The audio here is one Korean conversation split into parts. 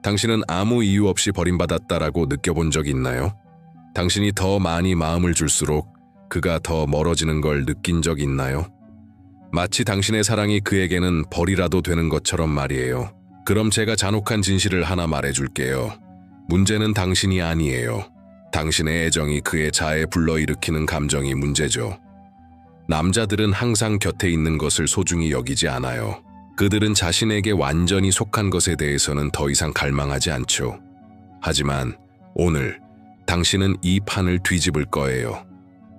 당신은 아무 이유 없이 버림받았다라고 느껴본 적 있나요? 당신이 더 많이 마음을 줄수록 그가 더 멀어지는 걸 느낀 적 있나요? 마치 당신의 사랑이 그에게는 벌이라도 되는 것처럼 말이에요. 그럼 제가 잔혹한 진실을 하나 말해줄게요. 문제는 당신이 아니에요. 당신의 애정이 그의 자아에 불러일으키는 감정이 문제죠. 남자들은 항상 곁에 있는 것을 소중히 여기지 않아요. 그들은 자신에게 완전히 속한 것에 대해서는 더 이상 갈망하지 않죠. 하지만 오늘 당신은 이 판을 뒤집을 거예요.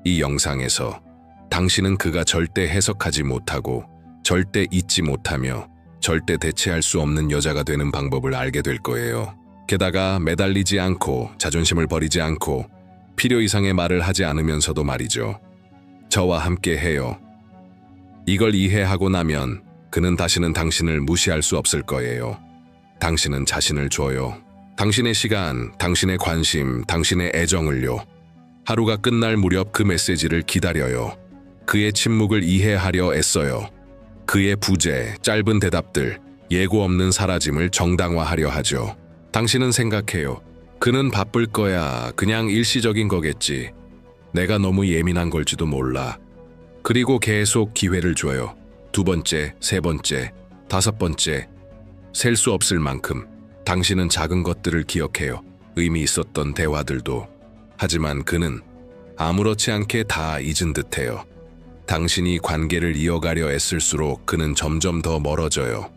이 영상에서 당신은 그가 절대 해석하지 못하고 절대 잊지 못하며 절대 대체할 수 없는 여자가 되는 방법을 알게 될 거예요. 게다가 매달리지 않고 자존심을 버리지 않고 필요 이상의 말을 하지 않으면서도 말이죠. 저와 함께 해요. 이걸 이해하고 나면 그는 다시는 당신을 무시할 수 없을 거예요. 당신은 자신을 줘요. 당신의 시간, 당신의 관심, 당신의 애정을요. 하루가 끝날 무렵 그 메시지를 기다려요. 그의 침묵을 이해하려 애써요. 그의 부재, 짧은 대답들, 예고 없는 사라짐을 정당화하려 하죠. 당신은 생각해요. 그는 바쁠 거야. 그냥 일시적인 거겠지. 내가 너무 예민한 걸지도 몰라. 그리고 계속 기회를 줘요. 2번째, 3번째, 5번째. 셀 수 없을 만큼 당신은 작은 것들을 기억해요. 의미 있었던 대화들도. 하지만 그는 아무렇지 않게 다 잊은 듯해요. 당신이 관계를 이어가려 애쓸수록 그는 점점 더 멀어져요.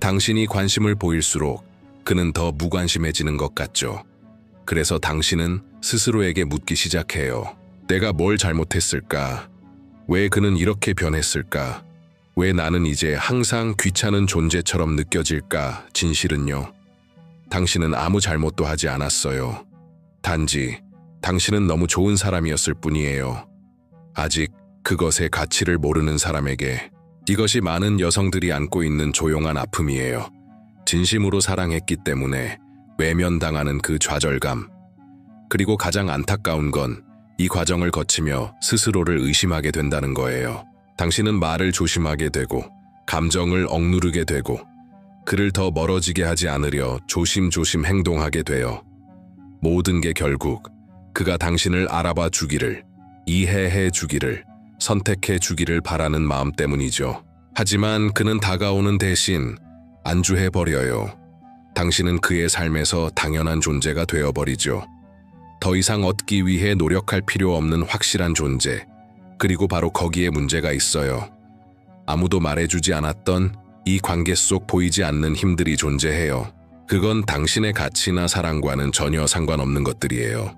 당신이 관심을 보일수록 그는 더 무관심해지는 것 같죠. 그래서 당신은 스스로에게 묻기 시작해요. 내가 뭘 잘못했을까? 왜 그는 이렇게 변했을까? 왜 나는 이제 항상 귀찮은 존재처럼 느껴질까? 진실은요. 당신은 아무 잘못도 하지 않았어요. 단지 당신은 너무 좋은 사람이었을 뿐이에요. 아직 그것의 가치를 모르는 사람에게. 이것이 많은 여성들이 안고 있는 조용한 아픔이에요. 진심으로 사랑했기 때문에 외면당하는 그 좌절감. 그리고 가장 안타까운 건 이 과정을 거치며 스스로를 의심하게 된다는 거예요. 당신은 말을 조심하게 되고 감정을 억누르게 되고 그를 더 멀어지게 하지 않으려 조심조심 행동하게 돼요. 모든 게 결국 그가 당신을 알아봐 주기를, 이해해 주기를, 선택해 주기를 바라는 마음 때문이죠. 하지만 그는 다가오는 대신 안주해버려요. 당신은 그의 삶에서 당연한 존재가 되어버리죠. 더 이상 얻기 위해 노력할 필요 없는 확실한 존재. 그리고 바로 거기에 문제가 있어요. 아무도 말해주지 않았던 이 관계 속 보이지 않는 힘들이 존재해요. 그건 당신의 가치나 사랑과는 전혀 상관없는 것들이에요.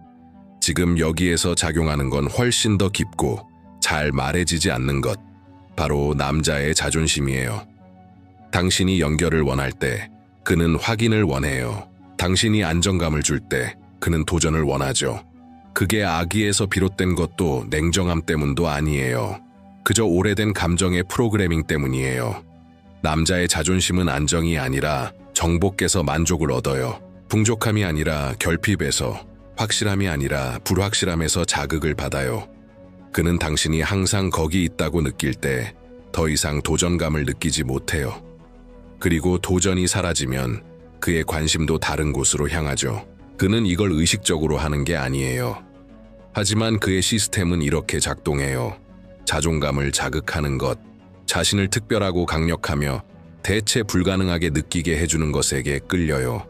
지금 여기에서 작용하는 건 훨씬 더 깊고 잘 말해지지 않는 것. 바로 남자의 자존심이에요. 당신이 연결을 원할 때 그는 확인을 원해요. 당신이 안정감을 줄 때 그는 도전을 원하죠. 그게 악의에서 비롯된 것도 냉정함 때문도 아니에요. 그저 오래된 감정의 프로그래밍 때문이에요. 남자의 자존심은 안정이 아니라 정복해서 만족을 얻어요. 풍족함이 아니라 결핍에서, 확실함이 아니라 불확실함에서 자극을 받아요. 그는 당신이 항상 거기 있다고 느낄 때 더 이상 도전감을 느끼지 못해요. 그리고 도전이 사라지면 그의 관심도 다른 곳으로 향하죠. 그는 이걸 의식적으로 하는 게 아니에요. 하지만 그의 시스템은 이렇게 작동해요. 자존감을 자극하는 것, 자신을 특별하고 강력하며 대체 불가능하게 느끼게 해주는 것에게 끌려요.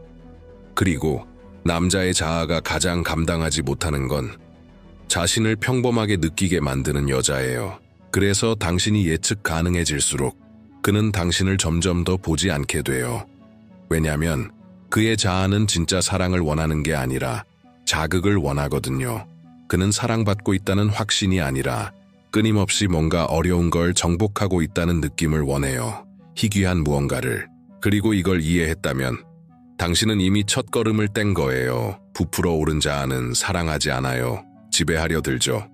그리고 남자의 자아가 가장 감당하지 못하는 건 자신을 평범하게 느끼게 만드는 여자예요. 그래서 당신이 예측 가능해질수록 그는 당신을 점점 더 보지 않게 돼요. 왜냐면 그의 자아는 진짜 사랑을 원하는 게 아니라 자극을 원하거든요. 그는 사랑받고 있다는 확신이 아니라 끊임없이 뭔가 어려운 걸 정복하고 있다는 느낌을 원해요. 희귀한 무언가를. 그리고 이걸 이해했다면 당신은 이미 첫걸음을 뗀 거예요. 부풀어 오른 자아는 사랑하지 않아요. 지배하려 들죠.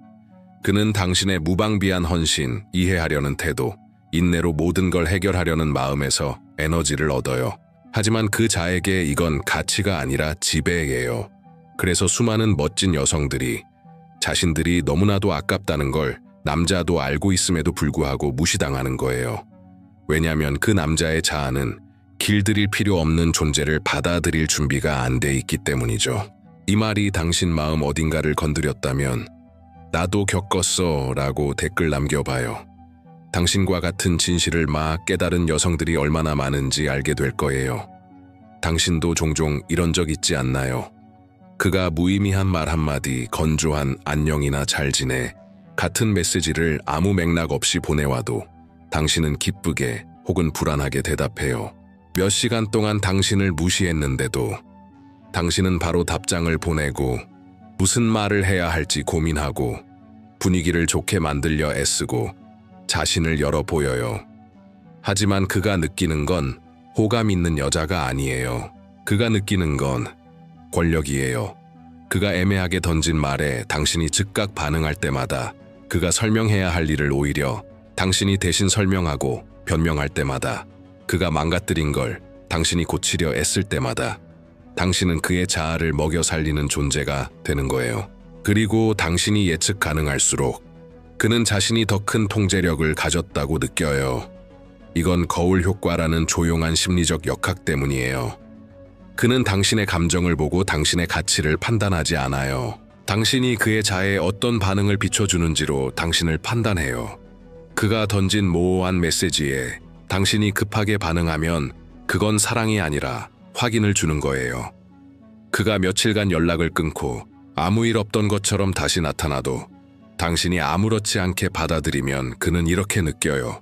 그는 당신의 무방비한 헌신, 이해하려는 태도, 인내로 모든 걸 해결하려는 마음에서 에너지를 얻어요. 하지만 그 자에게 이건 가치가 아니라 지배예요. 그래서 수많은 멋진 여성들이 자신들이 너무나도 아깝다는 걸 남자도 알고 있음에도 불구하고 무시당하는 거예요. 왜냐하면 그 남자의 자아는 길들일 필요 없는 존재를 받아들일 준비가 안 돼 있기 때문이죠. 이 말이 당신 마음 어딘가를 건드렸다면 나도 겪었어 라고 댓글 남겨봐요. 당신과 같은 진실을 막 깨달은 여성들이 얼마나 많은지 알게 될 거예요. 당신도 종종 이런 적 있지 않나요? 그가 무의미한 말 한마디, 건조한 안녕이나 잘 지내 같은 메시지를 아무 맥락 없이 보내와도 당신은 기쁘게 혹은 불안하게 대답해요. 몇 시간 동안 당신을 무시했는데도 당신은 바로 답장을 보내고 무슨 말을 해야 할지 고민하고 분위기를 좋게 만들려 애쓰고 자신을 열어 보여요. 하지만 그가 느끼는 건 호감 있는 여자가 아니에요. 그가 느끼는 건 권력이에요. 그가 애매하게 던진 말에 당신이 즉각 반응할 때마다, 그가 설명해야 할 일을 오히려 당신이 대신 설명하고 변명할 때마다, 그가 망가뜨린 걸 당신이 고치려 애쓸 때마다 당신은 그의 자아를 먹여 살리는 존재가 되는 거예요. 그리고 당신이 예측 가능할수록 그는 자신이 더 큰 통제력을 가졌다고 느껴요. 이건 거울 효과라는 조용한 심리적 역학 때문이에요. 그는 당신의 감정을 보고 당신의 가치를 판단하지 않아요. 당신이 그의 자아에 어떤 반응을 비춰주는지로 당신을 판단해요. 그가 던진 모호한 메시지에 당신이 급하게 반응하면 그건 사랑이 아니라 확인을 주는 거예요. 그가 며칠간 연락을 끊고 아무 일 없던 것처럼 다시 나타나도 당신이 아무렇지 않게 받아들이면 그는 이렇게 느껴요.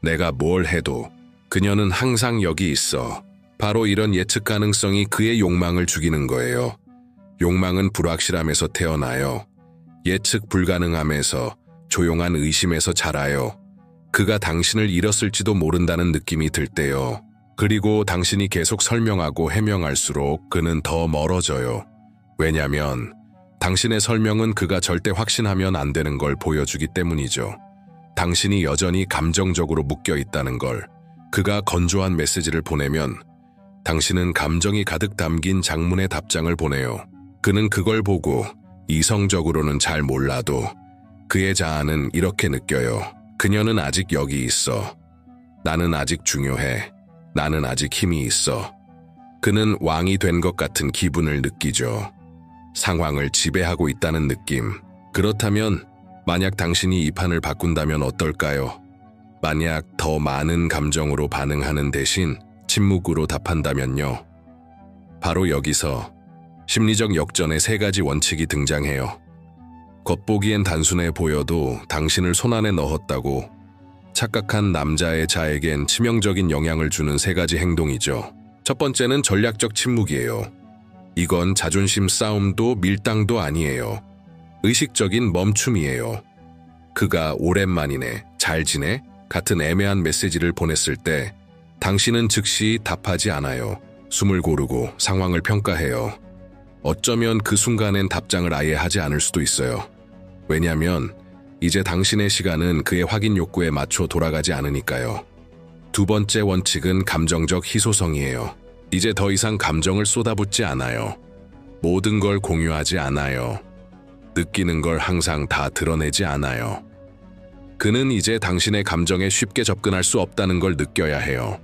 내가 뭘 해도 그녀는 항상 여기 있어. 바로 이런 예측 가능성이 그의 욕망을 죽이는 거예요. 욕망은 불확실함에서 태어나요. 예측 불가능함에서, 조용한 의심에서 자라요. 그가 당신을 잃었을지도 모른다는 느낌이 들 때요. 그리고 당신이 계속 설명하고 해명할수록 그는 더 멀어져요. 왜냐면 당신의 설명은 그가 절대 확신하면 안 되는 걸 보여주기 때문이죠. 당신이 여전히 감정적으로 묶여 있다는 걸. 그가 건조한 메시지를 보내면 당신은 감정이 가득 담긴 장문의 답장을 보내요. 그는 그걸 보고 이성적으로는 잘 몰라도 그의 자아는 이렇게 느껴요. 그녀는 아직 여기 있어. 나는 아직 중요해. 나는 아직 힘이 있어. 그는 왕이 된 것 같은 기분을 느끼죠. 상황을 지배하고 있다는 느낌. 그렇다면 만약 당신이 이 판을 바꾼다면 어떨까요? 만약 더 많은 감정으로 반응하는 대신 침묵으로 답한다면요. 바로 여기서 심리적 역전의 3가지 원칙이 등장해요. 겉보기엔 단순해 보여도 당신을 손안에 넣었다고 착각한 남자의 자에겐 치명적인 영향을 주는 3가지 행동이죠. 첫 번째는 전략적 침묵이에요. 이건 자존심 싸움도 밀당도 아니에요. 의식적인 멈춤이에요. 그가 오랜만이네, 잘 지내? 같은 애매한 메시지를 보냈을 때 당신은 즉시 답하지 않아요. 숨을 고르고 상황을 평가해요. 어쩌면 그 순간엔 답장을 아예 하지 않을 수도 있어요. 왜냐면 이제 당신의 시간은 그의 확인 욕구에 맞춰 돌아가지 않으니까요. 두 번째 원칙은 감정적 희소성이에요. 이제 더 이상 감정을 쏟아붓지 않아요. 모든 걸 공유하지 않아요. 느끼는 걸 항상 다 드러내지 않아요. 그는 이제 당신의 감정에 쉽게 접근할 수 없다는 걸 느껴야 해요.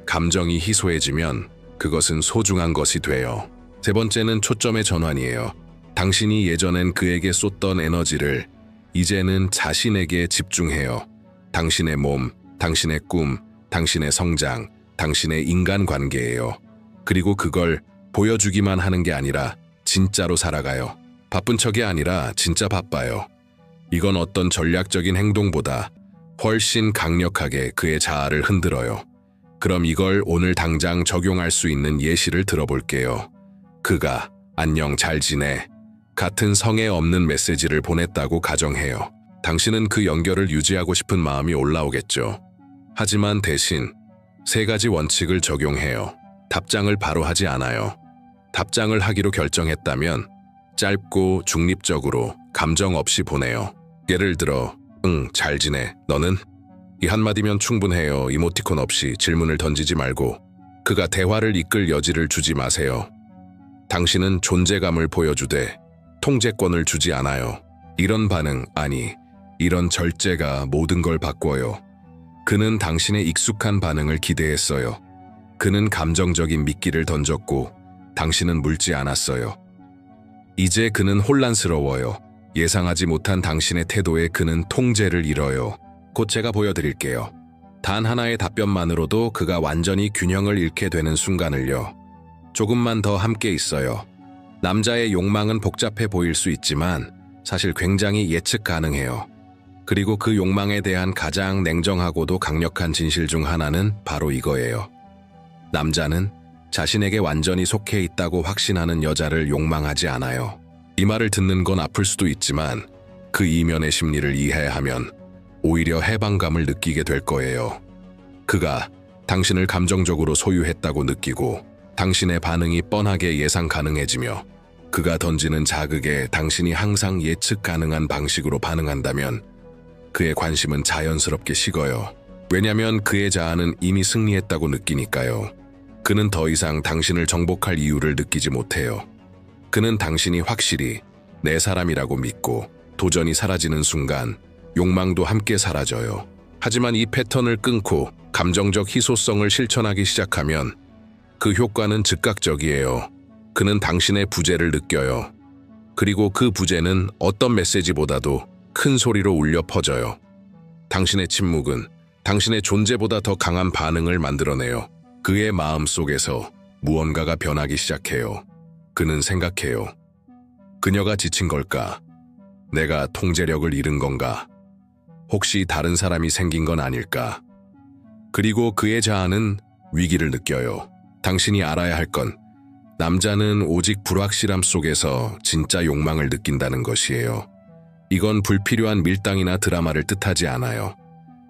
감정이 희소해지면 그것은 소중한 것이 돼요. 세 번째는 초점의 전환이에요. 당신이 예전엔 그에게 쏟던 에너지를 이제는 자신에게 집중해요. 당신의 몸, 당신의 꿈, 당신의 성장, 당신의 인간관계예요. 그리고 그걸 보여주기만 하는 게 아니라 진짜로 살아가요. 바쁜 척이 아니라 진짜 바빠요. 이건 어떤 전략적인 행동보다 훨씬 강력하게 그의 자아를 흔들어요. 그럼 이걸 오늘 당장 적용할 수 있는 예시를 들어볼게요. 그가 안녕 잘 지내 같은 성에 없는 메시지를 보냈다고 가정해요. 당신은 그 연결을 유지하고 싶은 마음이 올라오겠죠. 하지만 대신 3가지 원칙을 적용해요. 답장을 바로 하지 않아요. 답장을 하기로 결정했다면 짧고 중립적으로 감정 없이 보내요. 예를 들어 응, 잘 지내. 너는? 이 한마디면 충분해요. 이모티콘 없이 질문을 던지지 말고. 그가 대화를 이끌 여지를 주지 마세요. 당신은 존재감을 보여주되 통제권을 주지 않아요. 이런 반응, 아니, 이런 절제가 모든 걸 바꿔요. 그는 당신의 익숙한 반응을 기대했어요. 그는 감정적인 미끼를 던졌고 당신은 물지 않았어요. 이제 그는 혼란스러워요. 예상하지 못한 당신의 태도에 그는 통제를 잃어요. 곧 제가 보여드릴게요. 단 하나의 답변만으로도 그가 완전히 균형을 잃게 되는 순간을요. 조금만 더 함께 있어요. 남자의 욕망은 복잡해 보일 수 있지만 사실 굉장히 예측 가능해요. 그리고 그 욕망에 대한 가장 냉정하고도 강력한 진실 중 하나는 바로 이거예요. 남자는 자신에게 완전히 속해 있다고 확신하는 여자를 욕망하지 않아요. 이 말을 듣는 건 아플 수도 있지만 그 이면의 심리를 이해하면 오히려 해방감을 느끼게 될 거예요. 그가 당신을 감정적으로 소유했다고 느끼고 당신의 반응이 뻔하게 예상 가능해지며 그가 던지는 자극에 당신이 항상 예측 가능한 방식으로 반응한다면 그의 관심은 자연스럽게 식어요. 왜냐면 그의 자아는 이미 승리했다고 느끼니까요. 그는 더 이상 당신을 정복할 이유를 느끼지 못해요. 그는 당신이 확실히 내 사람이라고 믿고 도전이 사라지는 순간 욕망도 함께 사라져요. 하지만 이 패턴을 끊고 감정적 희소성을 실천하기 시작하면 그 효과는 즉각적이에요. 그는 당신의 부재를 느껴요. 그리고 그 부재는 어떤 메시지보다도 큰 소리로 울려 퍼져요. 당신의 침묵은 당신의 존재보다 더 강한 반응을 만들어내요. 그의 마음 속에서 무언가가 변하기 시작해요. 그는 생각해요. 그녀가 지친 걸까? 내가 통제력을 잃은 건가? 혹시 다른 사람이 생긴 건 아닐까? 그리고 그의 자아는 위기를 느껴요. 당신이 알아야 할 건 남자는 오직 불확실함 속에서 진짜 욕망을 느낀다는 것이에요. 이건 불필요한 밀당이나 드라마를 뜻하지 않아요.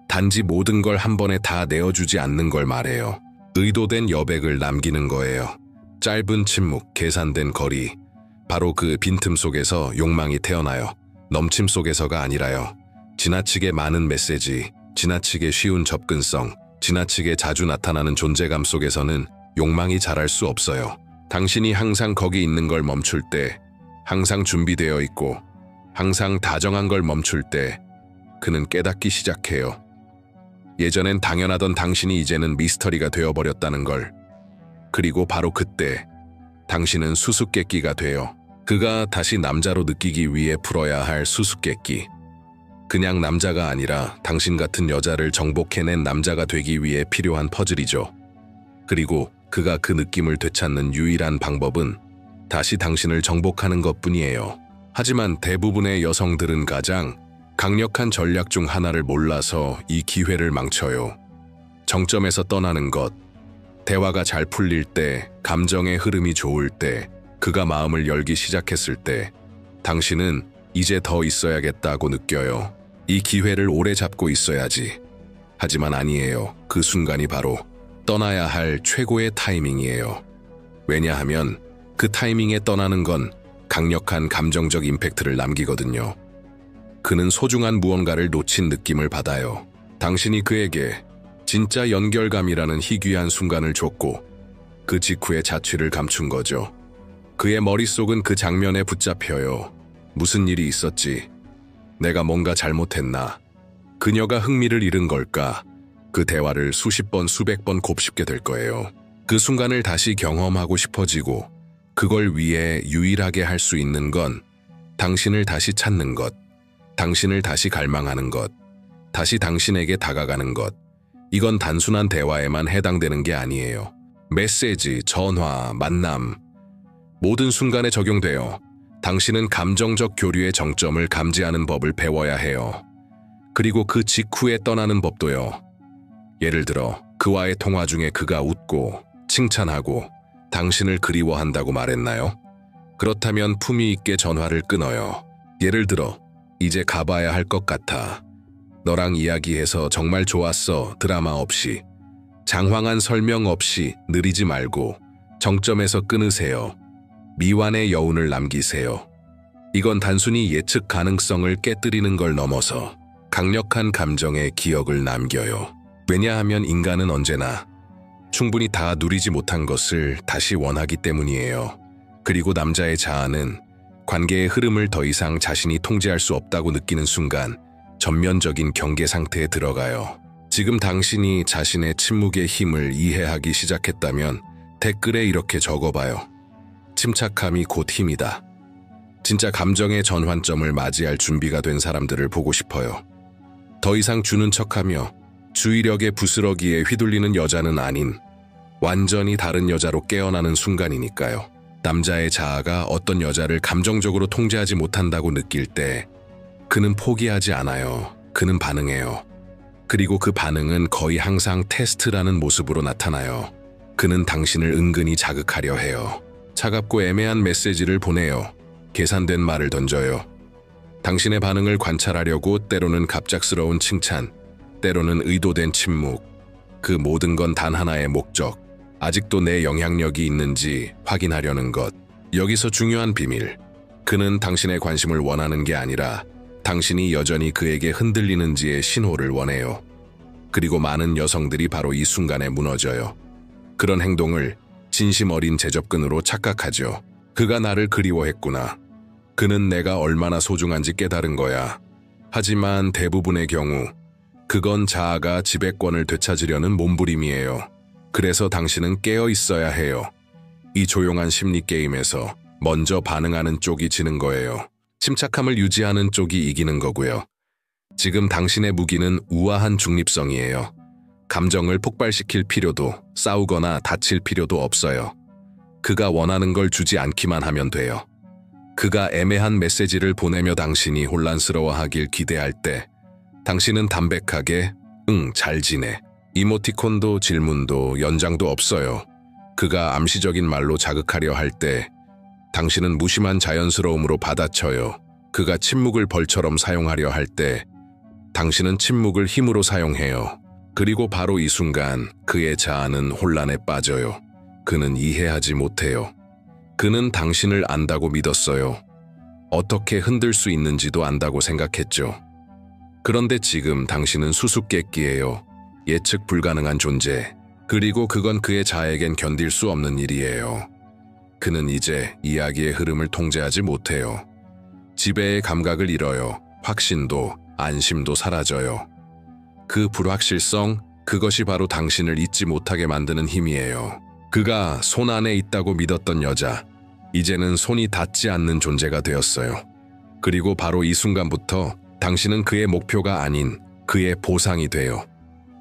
단지 모든 걸 한 번에 다 내어주지 않는 걸 말해요. 의도된 여백을 남기는 거예요. 짧은 침묵, 계산된 거리. 바로 그 빈틈 속에서 욕망이 태어나요. 넘침 속에서가 아니라요. 지나치게 많은 메시지, 지나치게 쉬운 접근성, 지나치게 자주 나타나는 존재감 속에서는 욕망이 자랄 수 없어요. 당신이 항상 거기 있는 걸 멈출 때, 항상 준비되어 있고, 항상 다정한 걸 멈출 때, 그는 깨닫기 시작해요. 예전엔 당연하던 당신이 이제는 미스터리가 되어버렸다는 걸. 그리고 바로 그때 당신은 수수께끼가 돼요. 그가 다시 남자로 느끼기 위해 풀어야 할 수수께끼. 그냥 남자가 아니라 당신 같은 여자를 정복해낸 남자가 되기 위해 필요한 퍼즐이죠. 그리고 그가 그 느낌을 되찾는 유일한 방법은 다시 당신을 정복하는 것뿐이에요. 하지만 대부분의 여성들은 가장 강력한 전략 중 하나를 몰라서 이 기회를 망쳐요. 정점에서 떠나는 것. 대화가 잘 풀릴 때, 감정의 흐름이 좋을 때, 그가 마음을 열기 시작했을 때 당신은 이제 더 있어야겠다고 느껴요. 이 기회를 오래 잡고 있어야지. 하지만 아니에요. 그 순간이 바로 떠나야 할 최고의 타이밍이에요. 왜냐하면 그 타이밍에 떠나는 건 강력한 감정적 임팩트를 남기거든요. 그는 소중한 무언가를 놓친 느낌을 받아요. 당신이 그에게 진짜 연결감이라는 희귀한 순간을 줬고 그 직후에 자취를 감춘 거죠. 그의 머릿속은 그 장면에 붙잡혀요. 무슨 일이 있었지? 내가 뭔가 잘못했나? 그녀가 흥미를 잃은 걸까? 그 대화를 수십 번, 수백 번 곱씹게 될 거예요. 그 순간을 다시 경험하고 싶어지고 그걸 위해 유일하게 할 수 있는 건 당신을 다시 찾는 것, 당신을 다시 갈망하는 것, 다시 당신에게 다가가는 것. 이건 단순한 대화에만 해당되는 게 아니에요. 메시지, 전화, 만남, 모든 순간에 적용돼요. 당신은 감정적 교류의 정점을 감지하는 법을 배워야 해요. 그리고 그 직후에 떠나는 법도요. 예를 들어 그와의 통화 중에 그가 웃고 칭찬하고 당신을 그리워한다고 말했나요? 그렇다면 품위 있게 전화를 끊어요. 예를 들어 이제 가봐야 할 것 같아. 너랑 이야기해서 정말 좋았어. 드라마 없이, 장황한 설명 없이 느리지 말고 정점에서 끊으세요. 미완의 여운을 남기세요. 이건 단순히 예측 가능성을 깨뜨리는 걸 넘어서 강력한 감정의 기억을 남겨요. 왜냐하면 인간은 언제나 충분히 다 누리지 못한 것을 다시 원하기 때문이에요. 그리고 남자의 자아는 관계의 흐름을 더 이상 자신이 통제할 수 없다고 느끼는 순간 전면적인 경계 상태에 들어가요. 지금 당신이 자신의 침묵의 힘을 이해하기 시작했다면 댓글에 이렇게 적어봐요. 침착함이 곧 힘이다. 진짜 감정의 전환점을 맞이할 준비가 된 사람들을 보고 싶어요. 더 이상 주는 척하며 주의력의 부스러기에 휘둘리는 여자는 아닌 완전히 다른 여자로 깨어나는 순간이니까요. 남자의 자아가 어떤 여자를 감정적으로 통제하지 못한다고 느낄 때 그는 포기하지 않아요. 그는 반응해요. 그리고 그 반응은 거의 항상 테스트라는 모습으로 나타나요. 그는 당신을 은근히 자극하려 해요. 차갑고 애매한 메시지를 보내요. 계산된 말을 던져요. 당신의 반응을 관찰하려고 때로는 갑작스러운 칭찬, 때로는 의도된 침묵. 그 모든 건 단 하나의 목적. 아직도 내 영향력이 있는지 확인하려는 것. 여기서 중요한 비밀. 그는 당신의 관심을 원하는 게 아니라 당신이 여전히 그에게 흔들리는지의 신호를 원해요. 그리고 많은 여성들이 바로 이 순간에 무너져요. 그런 행동을 진심 어린 재접근으로 착각하죠. 그가 나를 그리워했구나. 그는 내가 얼마나 소중한지 깨달은 거야. 하지만 대부분의 경우 그건 자아가 지배권을 되찾으려는 몸부림이에요. 그래서 당신은 깨어 있어야 해요. 이 조용한 심리 게임에서 먼저 반응하는 쪽이 지는 거예요. 침착함을 유지하는 쪽이 이기는 거고요. 지금 당신의 무기는 우아한 중립성이에요. 감정을 폭발시킬 필요도, 싸우거나 다칠 필요도 없어요. 그가 원하는 걸 주지 않기만 하면 돼요. 그가 애매한 메시지를 보내며 당신이 혼란스러워하길 기대할 때 당신은 담백하게 응, 잘 지내. 이모티콘도 질문도 연장도 없어요. 그가 암시적인 말로 자극하려 할 때 당신은 무심한 자연스러움으로 받아쳐요. 그가 침묵을 벌처럼 사용하려 할 때 당신은 침묵을 힘으로 사용해요. 그리고 바로 이 순간 그의 자아는 혼란에 빠져요. 그는 이해하지 못해요. 그는 당신을 안다고 믿었어요. 어떻게 흔들 수 있는지도 안다고 생각했죠. 그런데 지금 당신은 수수께끼예요. 예측 불가능한 존재. 그리고 그건 그의 자아에겐 견딜 수 없는 일이에요. 그는 이제 이야기의 흐름을 통제하지 못해요. 지배의 감각을 잃어요. 확신도, 안심도 사라져요. 그 불확실성, 그것이 바로 당신을 잊지 못하게 만드는 힘이에요. 그가 손 안에 있다고 믿었던 여자, 이제는 손이 닿지 않는 존재가 되었어요. 그리고 바로 이 순간부터 당신은 그의 목표가 아닌 그의 보상이 돼요.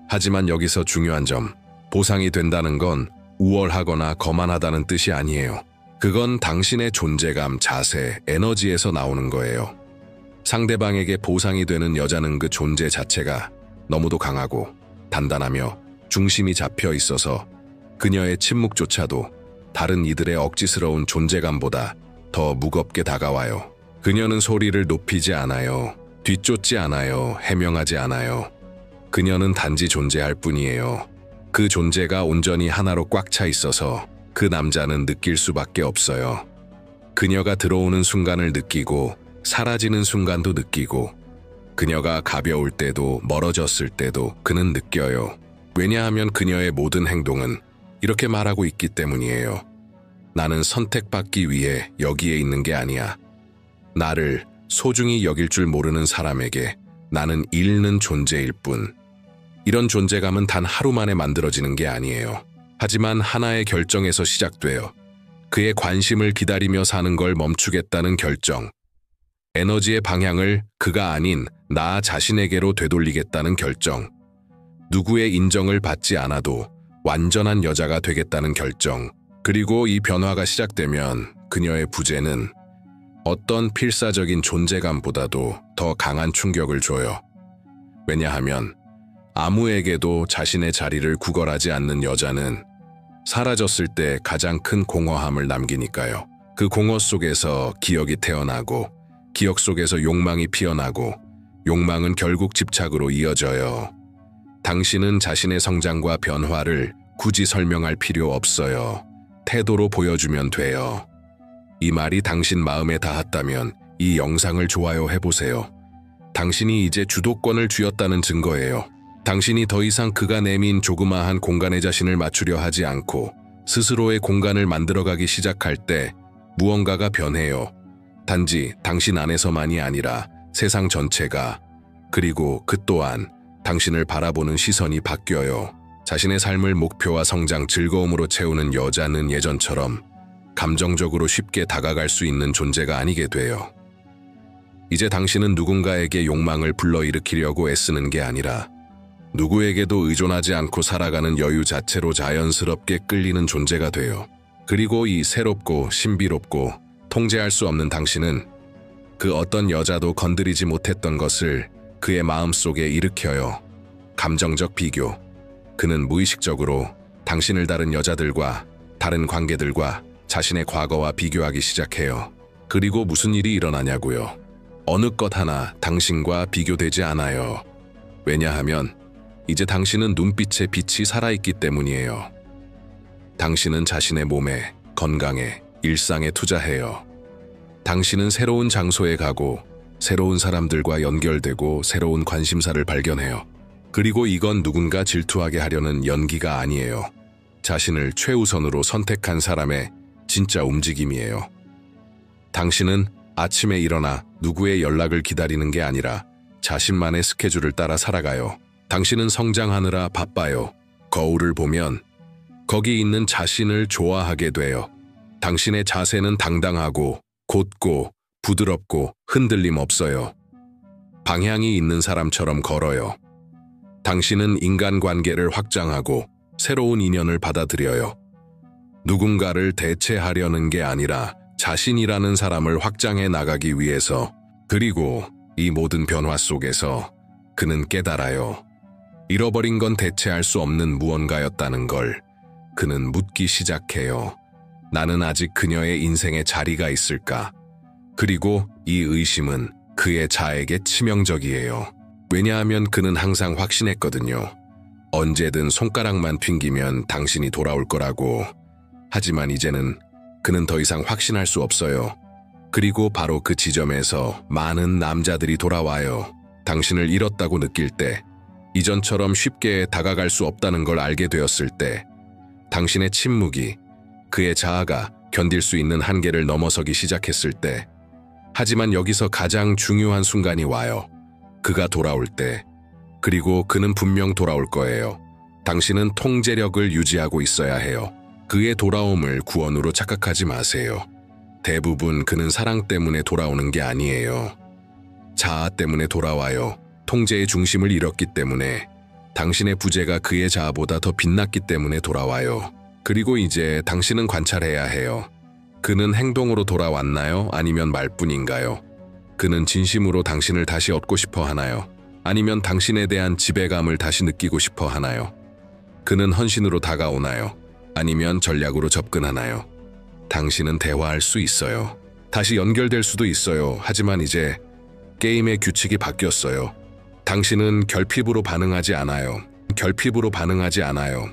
하지만 여기서 중요한 점, 보상이 된다는 건 우월하거나 거만하다는 뜻이 아니에요. 그건 당신의 존재감, 자세, 에너지에서 나오는 거예요. 상대방에게 보상이 되는 여자는 그 존재 자체가 너무도 강하고 단단하며 중심이 잡혀 있어서 그녀의 침묵조차도 다른 이들의 억지스러운 존재감보다 더 무겁게 다가와요. 그녀는 소리를 높이지 않아요. 뒤쫓지 않아요. 해명하지 않아요. 그녀는 단지 존재할 뿐이에요. 그 존재가 온전히 하나로 꽉 차 있어서 그 남자는 느낄 수밖에 없어요. 그녀가 들어오는 순간을 느끼고 사라지는 순간도 느끼고 그녀가 가벼울 때도 멀어졌을 때도 그는 느껴요. 왜냐하면 그녀의 모든 행동은 이렇게 말하고 있기 때문이에요. 나는 선택받기 위해 여기에 있는 게 아니야. 나를 소중히 여길 줄 모르는 사람에게 나는 잃는 존재일 뿐. 이런 존재감은 단 하루 만에 만들어지는 게 아니에요. 하지만 하나의 결정에서 시작돼요. 그의 관심을 기다리며 사는 걸 멈추겠다는 결정. 에너지의 방향을 그가 아닌 나 자신에게로 되돌리겠다는 결정. 누구의 인정을 받지 않아도 완전한 여자가 되겠다는 결정. 그리고 이 변화가 시작되면 그녀의 부재는 어떤 필사적인 존재감보다도 더 강한 충격을 줘요. 왜냐하면 아무에게도 자신의 자리를 구걸하지 않는 여자는 사라졌을 때 가장 큰 공허함을 남기니까요. 그 공허 속에서 기억이 태어나고 기억 속에서 욕망이 피어나고 욕망은 결국 집착으로 이어져요. 당신은 자신의 성장과 변화를 굳이 설명할 필요 없어요. 태도로 보여주면 돼요. 이 말이 당신 마음에 닿았다면 이 영상을 좋아요 해보세요. 당신이 이제 주도권을 쥐었다는 증거예요. 당신이 더 이상 그가 내민 조그마한 공간에 자신을 맞추려 하지 않고 스스로의 공간을 만들어가기 시작할 때 무언가가 변해요. 단지 당신 안에서만이 아니라 세상 전체가, 그리고 그 또한 당신을 바라보는 시선이 바뀌어요. 자신의 삶을 목표와 성장, 즐거움으로 채우는 여자는 예전처럼 감정적으로 쉽게 다가갈 수 있는 존재가 아니게 돼요. 이제 당신은 누군가에게 욕망을 불러일으키려고 애쓰는 게 아니라 누구에게도 의존하지 않고 살아가는 여유 자체로 자연스럽게 끌리는 존재가 돼요. 그리고 이 새롭고 신비롭고 통제할 수 없는 당신은 그 어떤 여자도 건드리지 못했던 것을 그의 마음속에 일으켜요. 감정적 비교. 그는 무의식적으로 당신을 다른 여자들과 다른 관계들과 자신의 과거와 비교하기 시작해요. 그리고 무슨 일이 일어나냐고요. 어느 것 하나 당신과 비교되지 않아요. 왜냐하면 이제 당신은 눈빛에 빛이 살아있기 때문이에요. 당신은 자신의 몸에, 건강에, 일상에 투자해요. 당신은 새로운 장소에 가고 새로운 사람들과 연결되고 새로운 관심사를 발견해요. 그리고 이건 누군가 질투하게 하려는 연기가 아니에요. 자신을 최우선으로 선택한 사람의 진짜 움직임이에요. 당신은 아침에 일어나 누구의 연락을 기다리는 게 아니라 자신만의 스케줄을 따라 살아가요. 당신은 성장하느라 바빠요. 거울을 보면 거기 있는 자신을 좋아하게 돼요. 당신의 자세는 당당하고 곧고 부드럽고 흔들림 없어요. 방향이 있는 사람처럼 걸어요. 당신은 인간관계를 확장하고 새로운 인연을 받아들여요. 누군가를 대체하려는 게 아니라 자신이라는 사람을 확장해 나가기 위해서. 그리고 이 모든 변화 속에서 그는 깨달아요. 잃어버린 건 대체할 수 없는 무언가였다는 걸. 그는 묻기 시작해요. 나는 아직 그녀의 인생에 자리가 있을까? 그리고 이 의심은 그의 자에게 치명적이에요. 왜냐하면 그는 항상 확신했거든요. 언제든 손가락만 튕기면 당신이 돌아올 거라고. 하지만 이제는 그는 더 이상 확신할 수 없어요. 그리고 바로 그 지점에서 많은 남자들이 돌아와요. 당신을 잃었다고 느낄 때, 이전처럼 쉽게 다가갈 수 없다는 걸 알게 되었을 때, 당신의 침묵이 그의 자아가 견딜 수 있는 한계를 넘어서기 시작했을 때, 하지만 여기서 가장 중요한 순간이 와요. 그가 돌아올 때. 그리고 그는 분명 돌아올 거예요. 당신은 통제력을 유지하고 있어야 해요. 그의 돌아옴을 구원으로 착각하지 마세요. 대부분 그는 사랑 때문에 돌아오는 게 아니에요. 자아 때문에 돌아와요. 통제의 중심을 잃었기 때문에, 당신의 부재가 그의 자아보다 더 빛났기 때문에 돌아와요. 그리고 이제 당신은 관찰해야 해요. 그는 행동으로 돌아왔나요? 아니면 말뿐인가요? 그는 진심으로 당신을 다시 얻고 싶어 하나요? 아니면 당신에 대한 지배감을 다시 느끼고 싶어 하나요? 그는 헌신으로 다가오나요? 아니면 전략으로 접근하나요? 당신은 대화할 수 있어요. 다시 연결될 수도 있어요. 하지만 이제 게임의 규칙이 바뀌었어요. 당신은 결핍으로 반응하지 않아요. 결핍으로 반응하지 않아요.